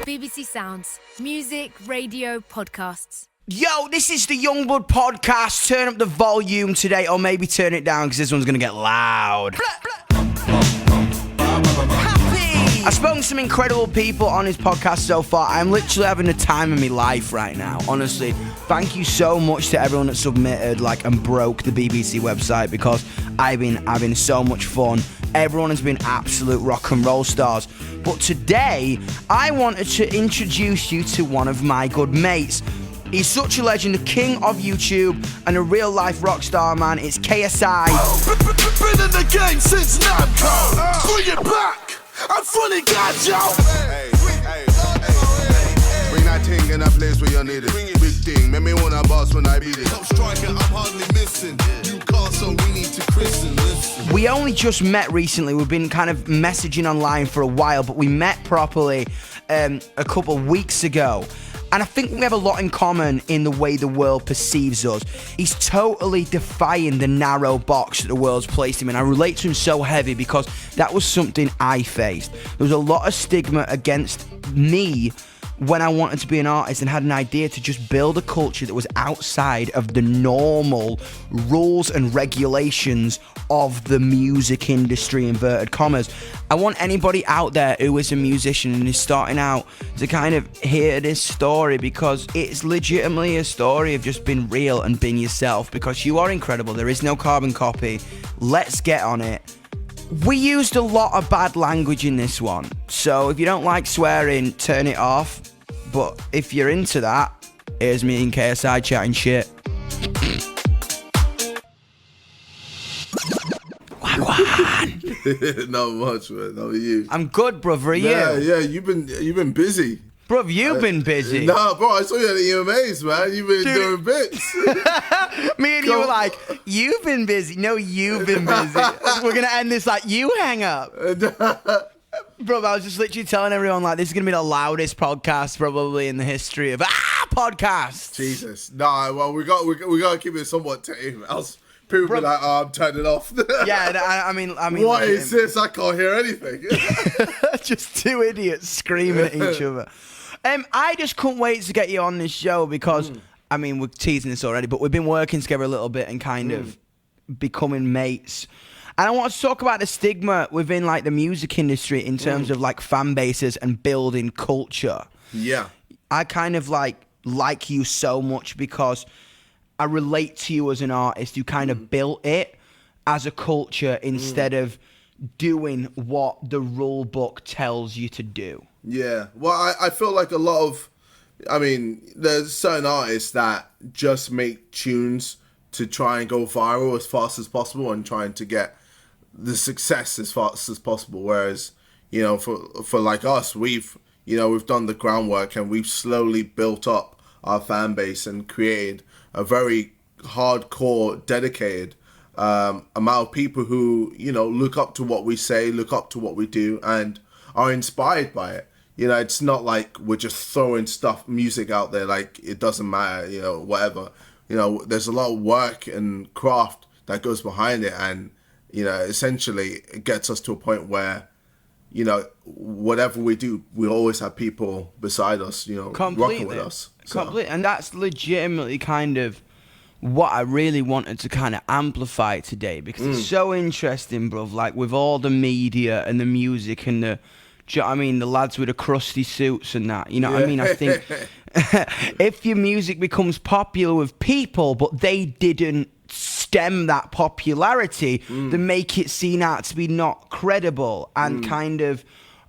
BBC Sounds. Music, radio, podcasts. Yo, this is the Yungblud podcast. Turn up the volume today, or maybe turn it down because this one's going to get loud. I've spoken to some incredible people on his podcast so far. I'm literally having the time of my life right now, honestly. Thank you so much to everyone that submitted and broke the BBC website, because I've been having so much fun. Everyone has been absolute rock and roll stars. But today, I wanted to introduce you to one of my good mates. He's such a legend, the king of YouTube and a real-life rock star, man. It's KSI. Been in the game since Namco. Bring it back. I'm fully got y'all. Hey. Bring that thing in that place where you need it. Big thing, make me wanna boss when I beat it. Top striker, I'm hardly missing. You can't, so we need to christen. Listen. We only just met recently. We've been kind of messaging online for a while, but we met properly a couple of weeks ago. And I think we have a lot in common in the way the world perceives us. He's totally defying the narrow box that the world's placed him in. I relate to him so heavy because that was something I faced. There was a lot of stigma against me when I wanted to be an artist and had an idea to just build a culture that was outside of the normal rules and regulations of the music industry, inverted commas. I want anybody out there who is a musician and is starting out to kind of hear this story, because it's legitimately a story of just being real and being yourself, because you are incredible. There is no carbon copy. Let's get on it. We used a lot of bad language in this one, so if you don't like swearing, turn it off. But if you're into that, here's me and KSI chatting shit. Wagwan. Not much, man. How are you? I'm good, brother. Are you? Yeah. You've been busy. Bruv, you've been busy. Nah, bro, I saw you at the EMAs, man. You've been doing bits. Me and you were like, you've been busy. No, you've been busy. We're going to end this like, you hang up. Bro, I was just literally telling everyone, this is going to be the loudest podcast probably in the history of podcasts. Jesus. Nah, well, we got to keep it somewhat tame. Else people be like, I'm turning off. Yeah, I mean. What is this? I can't hear anything. Just two idiots screaming at each other. I just couldn't wait to get you on this show because, we're teasing this already, but we've been working together a little bit and kind of becoming mates. And I want to talk about the stigma within the music industry in terms of fan bases and building culture. Yeah. I kind of like you so much because I relate to you as an artist. You kind of built it as a culture instead of doing what the rule book tells you to do. Yeah. Well, I feel like a lot of, there's certain artists that just make tunes to try and go viral as fast as possible and trying to get the success as fast as possible. Whereas, for like us, we've done the groundwork and we've slowly built up our fan base and created a very hardcore, dedicated amount of people who, look up to what we say, look up to what we do, and are inspired by it. It's not like we're just throwing music out there like it doesn't matter, whatever. There's a lot of work and craft that goes behind it, and essentially it gets us to a point where, whatever we do, we always have people beside us, rocking with us. So. Completely, and that's legitimately kind of what I really wanted to kind of amplify today, because it's so interesting, bruv, with all the media and the music and the lads with the crusty suits and that, I think if your music becomes popular with people, but they didn't stem that popularity, they make it seen out to be not credible and kind of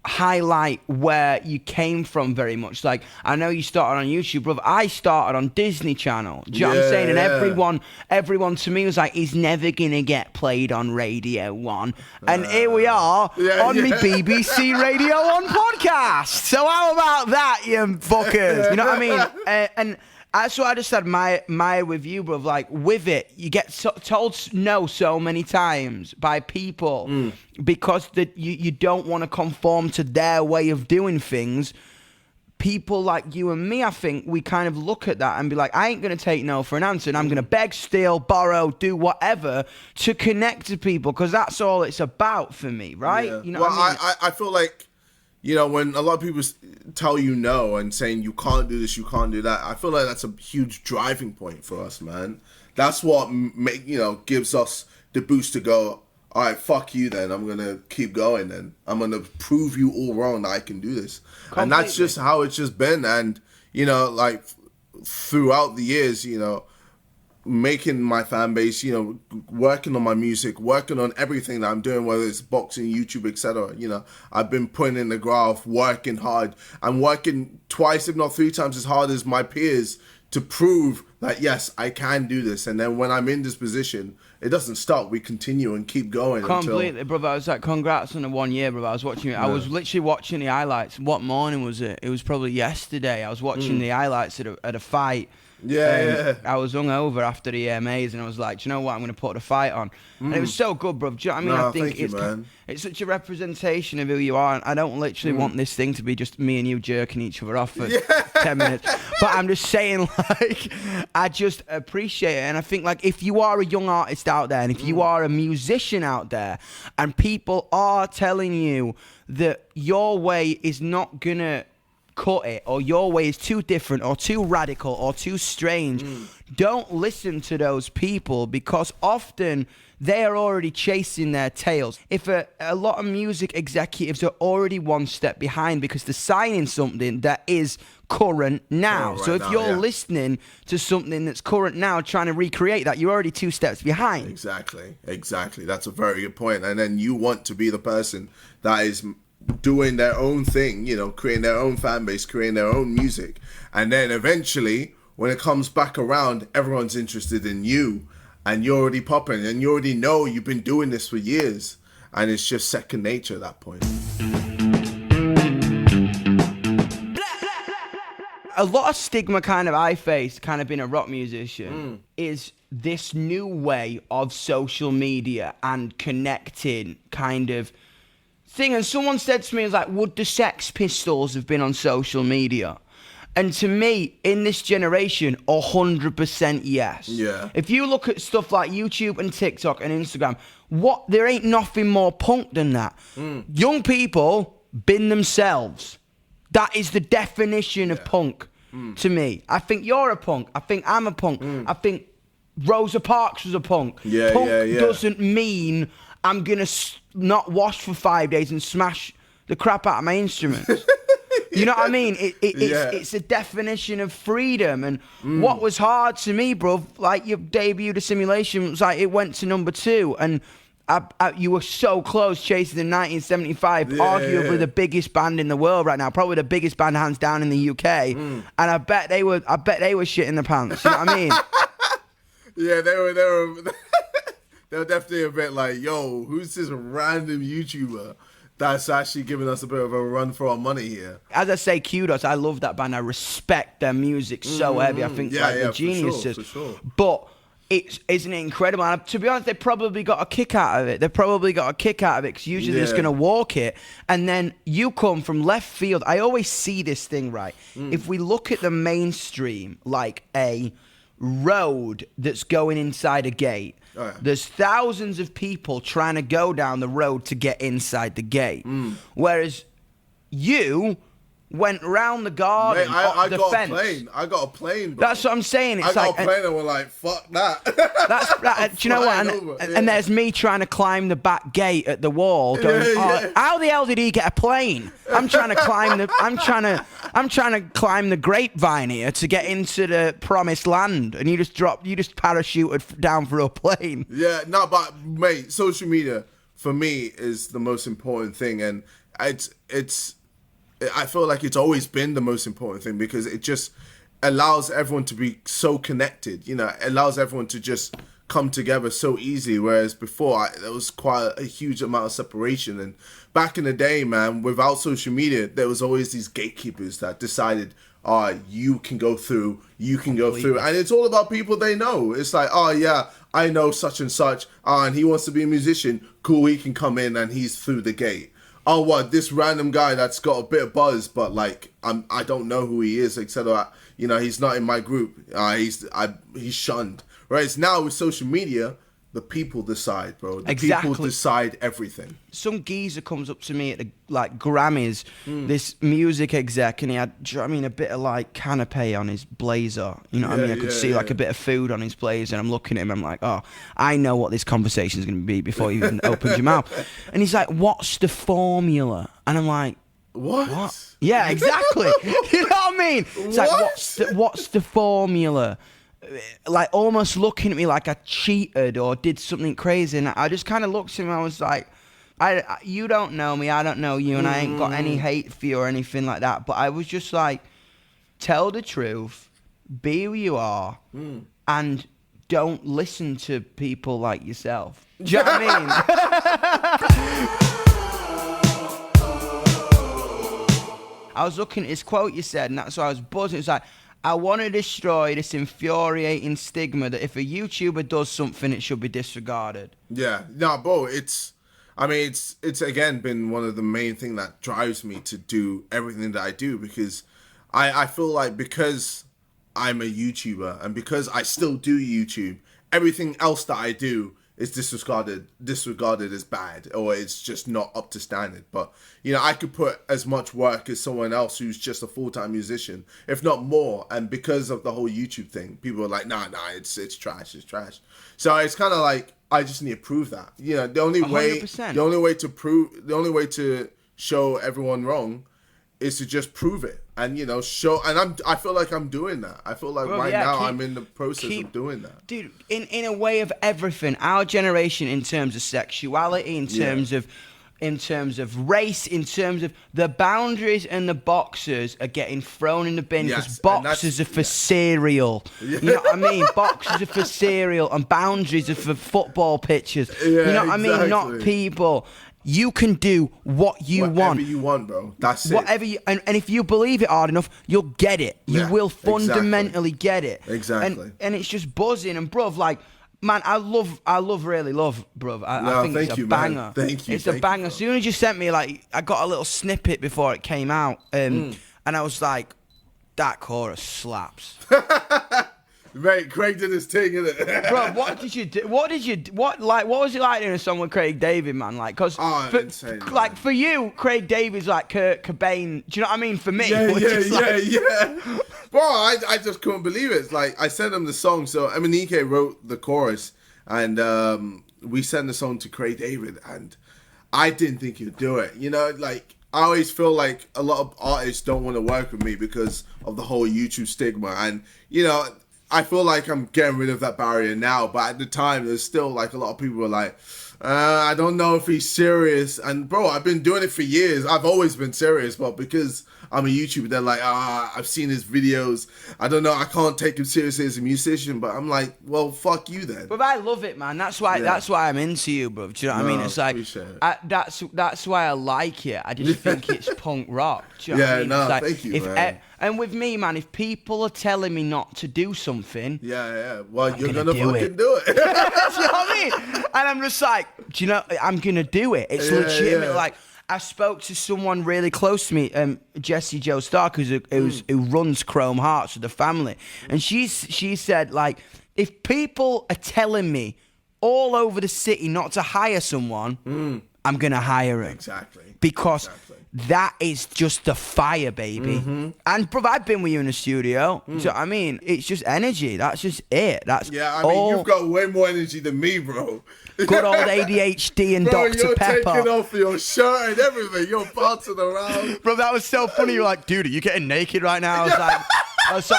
highlight where you came from very much. I know you started on YouTube, brother. I started on Disney Channel. Do you know what I'm saying? And everyone to me was like, he's never gonna get played on Radio 1. And here we are on the BBC Radio 1 podcast. So how about that, you fuckers? You know what I mean? And that's what I just admire with you, bro. With it, you get told no so many times by people because you don't want to conform to their way of doing things. People like you and me, I think, we kind of look at that and be like, I ain't going to take no for an answer, and I'm going to beg, steal, borrow, do whatever to connect to people, because that's all it's about for me, right? Yeah. You know what I mean? I feel like, you know, when a lot of people tell you no and saying you can't do this, you can't do that, I feel like that's a huge driving point for us, man. That's what gives us the boost to go, all right, fuck you then. I'm going to keep going then. I'm going to prove you all wrong that I can do this. Completely. And that's just how it's just been. And, you know, like throughout the years, you know, making my fan base, you know, working on my music, working on everything that I'm doing, whether it's boxing, YouTube, etc. You know, I've been putting in the graft, working hard. I'm working twice, if not 3 times as hard as my peers to prove that, yes, I can do this. And then when I'm in this position, it doesn't stop. We continue and keep going. Completely, brother. I was like, congrats on the 1 year, brother. I was watching it. Yeah. I was literally watching the highlights. What morning was it? It was probably yesterday. I was watching the highlights at a fight. Yeah. I was hungover after the EMAs, and I was like, do you know what? I'm going to put the fight on. And it was so good, bro. Do you know what I mean? I think it's such a representation of who you are. And I don't literally want this thing to be just me and you jerking each other off for 10 minutes. But I'm just saying, like, I just appreciate it. And I think, like, if you are a young artist out there, and if you are a musician out there, and people are telling you that your way is not going to cut it, or your way is too different or too radical or too strange, don't listen to those people, because often they are already chasing their tails. If a lot of music executives are already one step behind because they're signing something that is current now. So if you're listening to something that's current now, trying to recreate that, you're already 2 steps behind. Exactly. That's a very good point. And then you want to be the person that is doing their own thing, you know, creating their own fan base, creating their own music. And then eventually, when it comes back around, everyone's interested in you, and you're already popping, and you already know you've been doing this for years, and it's just second nature at that point. A lot of stigma kind of I face, kind of being a rock musician, is this new way of social media and connecting kind of thing. And someone said to me, it's like, would the Sex Pistols have been on social media? And to me, in this generation, 100% yes. Yeah. If you look at stuff like YouTube and TikTok and Instagram, there ain't nothing more punk than that. Young people been themselves. That is the definition of punk to me. I think you're a punk. I think I'm a punk. I think Rosa Parks was a punk. Punk doesn't mean I'm going to not wash for 5 days and smash the crap out of my instruments. You know what I mean? It's a definition of freedom. And what was hard to me, bro, like your debut to Simulation, was like it went to number 2. And you were so close chasing in 1975, arguably the biggest band in the world right now, probably the biggest band hands down in the UK. And I bet they were shitting the pants. You know what I mean? Yeah, they were they were definitely a bit like, yo, who's this random YouTuber that's actually giving us a bit of a run for our money here? As I say, kudos. I love that band. I respect their music so heavy. I think they're geniuses. For sure. But isn't it incredible? And to be honest, they probably got a kick out of it. Because usually they're just going to walk it. And then you come from left field. I always see this thing, right? If we look at the mainstream, like a road that's going inside a gate, there's thousands of people trying to go down the road to get inside the gate. Whereas you went round the garden, the fence. I got a plane, bro. That's what I'm saying. It's I got a plane and we're like, fuck that. Do you know what? And there's me trying to climb the back gate at the wall, going, how the hell did he get a plane? I'm trying to climb the grapevine here to get into the promised land, and you just parachuted down for a plane. Yeah, no, but mate, social media for me is the most important thing, and I feel like it's always been the most important thing, because it just allows everyone to be so connected. You know, it allows everyone to just come together so easily, whereas before there was quite a huge amount of separation. And back in the day, man, without social media, there was always these gatekeepers that decided, you can go through, and it's all about people they know. It's like, I know such and such, and he wants to be a musician, cool, he can come in and he's through the gate. Oh, what, this random guy that's got a bit of buzz, but like I don't know who he is, etc. You know, he's not in my group. He's shunned. Whereas now with social media, the people decide, bro. The Exactly. people decide everything. Some geezer comes up to me at the Grammys, this music exec, and he had, do you know what I mean, a bit of like canapé on his blazer. You know what I mean? I could see like a bit of food on his blazer, and I'm looking at him, I'm like, oh, I know what this conversation's going to be before you even opens your mouth. And he's like, what's the formula? And I'm like, what? Yeah, exactly. You know what I mean? It's like, what's the formula? Like almost looking at me like I cheated or did something crazy, and I just kind of looked at him. I was like, you don't know me, I don't know you, and I ain't got any hate for you or anything like that. But I was just like, tell the truth, be who you are, and don't listen to people like yourself. Do you know what I mean? I was looking at this quote you said, and that's why I was buzzing. It's like, I want to destroy this infuriating stigma that if a YouTuber does something, it should be disregarded. Yeah, no, bro, it's again been one of the main things that drives me to do everything that I do, because I feel like because I'm a YouTuber and because I still do YouTube, everything else that I do is disregarded as bad, or it's just not up to standard. But you know, I could put as much work as someone else who's just a full-time musician, if not more. And because of the whole YouTube thing, people are like, nah, it's trash, it's trash. So it's kind of like, I just need to prove that. You know, the only way to show everyone wrong is to just prove it, and you know, show. And I feel like I'm doing that. I feel like I'm in the process of doing that, dude. In a way of everything, our generation, in terms of sexuality, in terms of race, in terms of the boundaries and the boxes are getting thrown in the bin, because boxes are for cereal. You know what I mean? Boxes are for cereal and boundaries are for football pitches. You know what I mean? Not people. You can do whatever you want, bro. That's it. Whatever you, and if you believe it hard enough, you'll get it. You will fundamentally get it. Exactly. And it's just buzzing. And bruv, like, man, I really love, bruv. I think it's a banger. Man. Thank you. It's a banger. As soon as you sent me, like, I got a little snippet before it came out, and I was like, that chorus slaps. Mate, Craig did his thing, innit? Bro, what was it like doing a song with Craig David, man? Like, cause insane, like for you, Craig David's like Kurt Cobain. Do you know what I mean? For me, yeah. Bro, I just couldn't believe it. It's like, I sent him the song. So Emanike wrote the chorus, and we sent the song to Craig David, and I didn't think he'd do it. You know, like, I always feel like a lot of artists don't want to work with me because of the whole YouTube stigma, and you know, I feel like I'm getting rid of that barrier now, but at the time, there's still like a lot of people were like, I don't know if he's serious. And bro, I've been doing it for years. I've always been serious, but because I'm a YouTuber, they're like, I've seen his videos. I don't know, I can't take him seriously as a musician. But I'm like, well, fuck you then. But I love it, man. That's why I'm into you, bro. Do you know what I mean? It's like, that's why I like it. I just think it's punk rock. Do you know what I mean? Like, thank you, man. And with me, man, if people are telling me not to do something, well, you're gonna fucking do it. Do you know what I mean? And I'm just like, do you know, I'm gonna do it. It's legitimate. Like, I spoke to someone really close to me, Jessie Jo Stark, who runs Chrome Hearts with the family, and she said, like, if people are telling me all over the city not to hire someone, I'm gonna hire him. Exactly. Because that is just the fire, baby. And bro, I've been with you in the studio. Do you know what I mean? It's just energy. That's just it. That's you've got way more energy than me, bro. Good old ADHD and bro, Dr. Pepper. You're taking off your shirt and everything. You're bouncing around. Bro, that was so funny. You're like, dude, are you getting naked right now? I was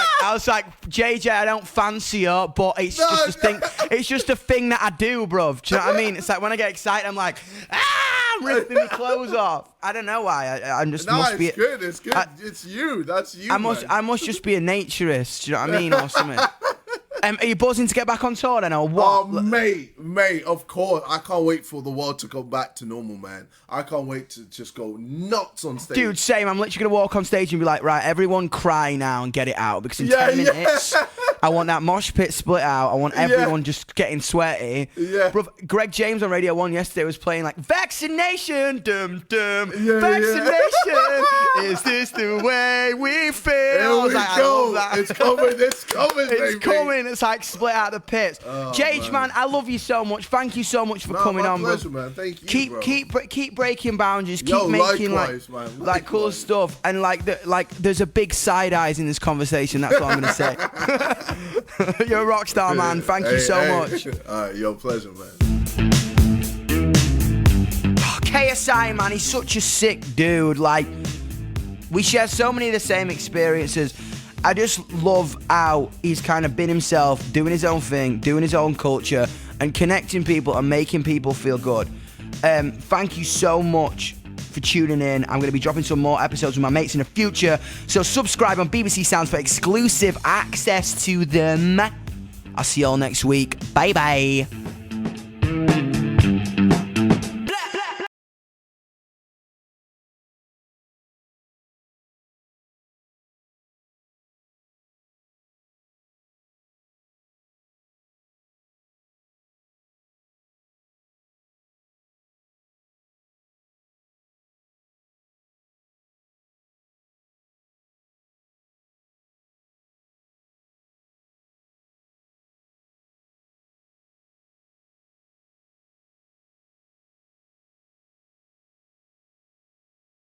like, JJ, I don't fancy you, but it's just a thing. It's just a thing that I do, bro. Do you know what I mean? It's like when I get excited, I'm like, I'm ripping my clothes off. I don't know why. I'm just must be. It's good. It's good. It's you. That's you. I must just be a naturist. Do you know what I mean, or something? Are you buzzing to get back on tour then, or what? Oh, mate, of course. I can't wait for the world to come back to normal, man. I can't wait to just go nuts on stage. Dude, same. I'm literally going to walk on stage and be like, right, everyone cry now and get it out. Because in 10 minutes, I want that mosh pit split out. I want everyone just getting sweaty. Yeah. Bro, Greg James on Radio 1 yesterday was playing like, vaccination, dum-dum, vaccination Is this the way we feel? Here we I go. love that. It's coming, baby. It's coming. It's like split out the pits. JH, man, I love you so much. Thank you so much for coming on, pleasure, bro. man. Thank you, bro. Keep breaking boundaries. Yo, Keep making likewise, man. like cool stuff. And like there's a big side eyes in this conversation. That's what I'm gonna say. You're a rock star, man. Thank you so much. All right, yo, pleasure, man. KSI, man, he's such a sick dude. Like, we share so many of the same experiences. I just love how he's kind of been himself, doing his own thing, doing his own culture, and connecting people and making people feel good. Thank you so much for tuning in. I'm going to be dropping some more episodes with my mates in the future, so subscribe on BBC Sounds for exclusive access to them. I'll see you all next week. Bye-bye.